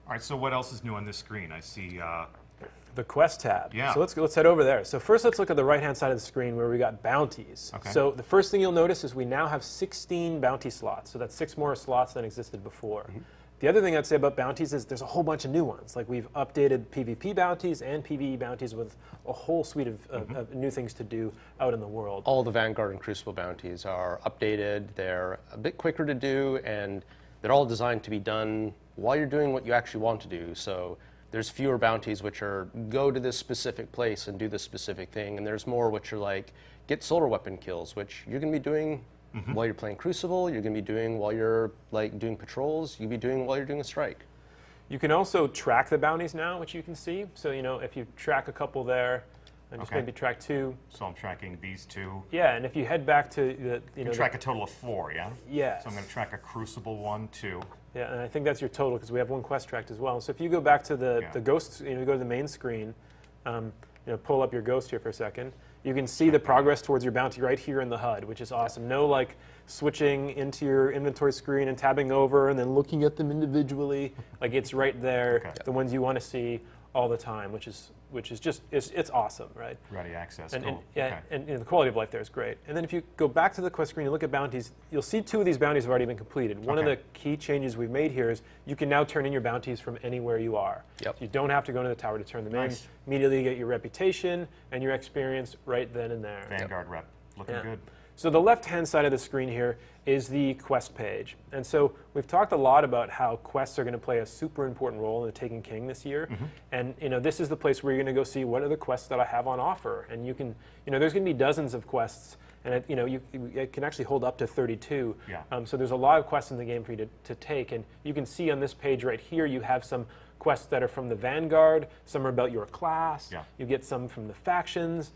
All right, so what else is new on this screen? I see the quest tab. Yeah. So let's head over there. So first let's look at the right-hand side of the screen where we got bounties. Okay. So the first thing you'll notice is we now have 16 bounty slots. So that's 6 more slots than existed before. The other thing I'd say about bounties is there's a whole bunch of new ones. Like we've updated PvP bounties and PvE bounties with a whole suite of new things to do out in the world. All the Vanguard and Crucible bounties are updated. They're a bit quicker to do, and they're all designed to be done while you're doing what you actually want to do. So there's fewer bounties which are go to this specific place and do this specific thing, and there's more which are like get solar weapon kills, which you're going to be doing while you're playing Crucible, you're going to be doing while you're like doing patrols, you'll be doing while you're doing a strike. You can also track the bounties now, which you can see. So you know if you track a couple there, and just maybe track 2. So I'm tracking these 2. Yeah, and if you head back to the Track a total of 4, yeah? Yes. So I'm going to track a Crucible 1, 2. Yeah, and I think that's your total because we have 1 quest tracked as well. So if you go back to the ghost, you go to the main screen, pull up your ghost here for a second. You can see the progress towards your bounty right here in the HUD, which is awesome. No like switching into your inventory screen and tabbing over and then looking at them individually. Like it's right there, the ones you want to see all the time, which is just it's awesome, right? Ready access, and, cool. and the quality of life there is great. And then if you go back to the quest screen and look at bounties, you'll see 2 of these bounties have already been completed. One of the key changes we've made here is you can now turn in your bounties from anywhere you are. Yep. So you don't have to go into the tower to turn them in. Immediately get your reputation and your experience right then and there. Vanguard rep, looking good. So the left-hand side of the screen here is the quest page. And so we've talked a lot about how quests are going to play a super important role in the Taken King this year. And this is the place where you're going to go see what are the quests that I have on offer. And you can, there's going to be dozens of quests, and it can actually hold up to 32. So there's a lot of quests in the game for you to take. And you can see on this page right here, you have some quests that are from the Vanguard. Some are about your class. You get some from the factions.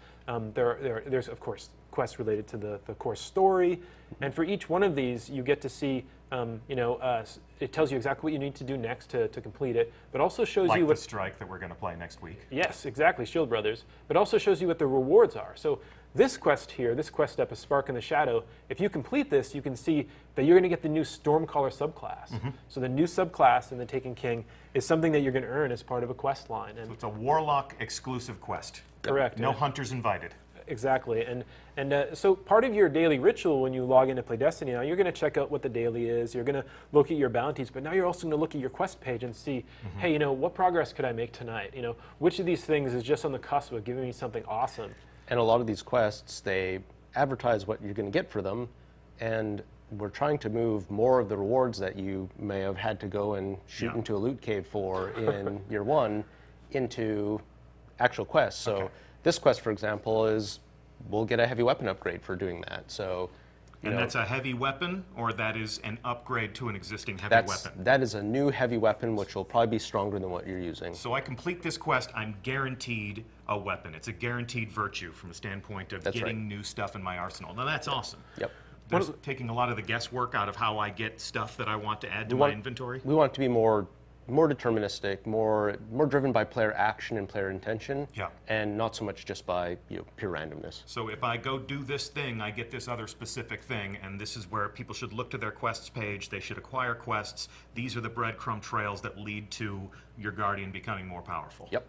There's, of course, quests related to the core story. And for each one of these, you get to see, it tells you exactly what you need to do next to complete it, but also shows you what... the strike that we're going to play next week. Yes, exactly, Shield Brothers. But also shows you what the rewards are. So this quest here, this quest step is Spark in the Shadow. If you complete this, you can see that you're going to get the new Stormcaller subclass. So the new subclass in the Taken King is something that you're going to earn as part of a quest line. And so it's a Warlock exclusive quest. Correct. No hunters invited. Exactly, and so part of your daily ritual when you log in to play Destiny now, you're going to check out what the daily is, you're going to look at your bounties, but now you're also going to look at your quest page and see, hey, what progress could I make tonight? Which of these things is just on the cusp of giving me something awesome? And a lot of these quests, they advertise what you're going to get for them, and we're trying to move more of the rewards that you may have had to go and shoot into a loot cave for in year 1 into actual quests. So this quest, for example, we'll get a heavy weapon upgrade for doing that. So, and that's a heavy weapon, or that is an upgrade to an existing heavy weapon? That is a new heavy weapon, which will probably be stronger than what you're using. So I complete this quest, I'm guaranteed a weapon. It's a guaranteed virtue from the standpoint of getting new stuff in my arsenal. Now that's awesome. Yep. There's taking a lot of the guesswork out of how I get stuff that I want to add to my inventory. We want it to be more deterministic, more driven by player action and player intention, and not so much just by pure randomness. So if I go do this thing, I get this other specific thing, and this is where people should look to their quests page. They should acquire quests. These are the breadcrumb trails that lead to your Guardian becoming more powerful. Yep.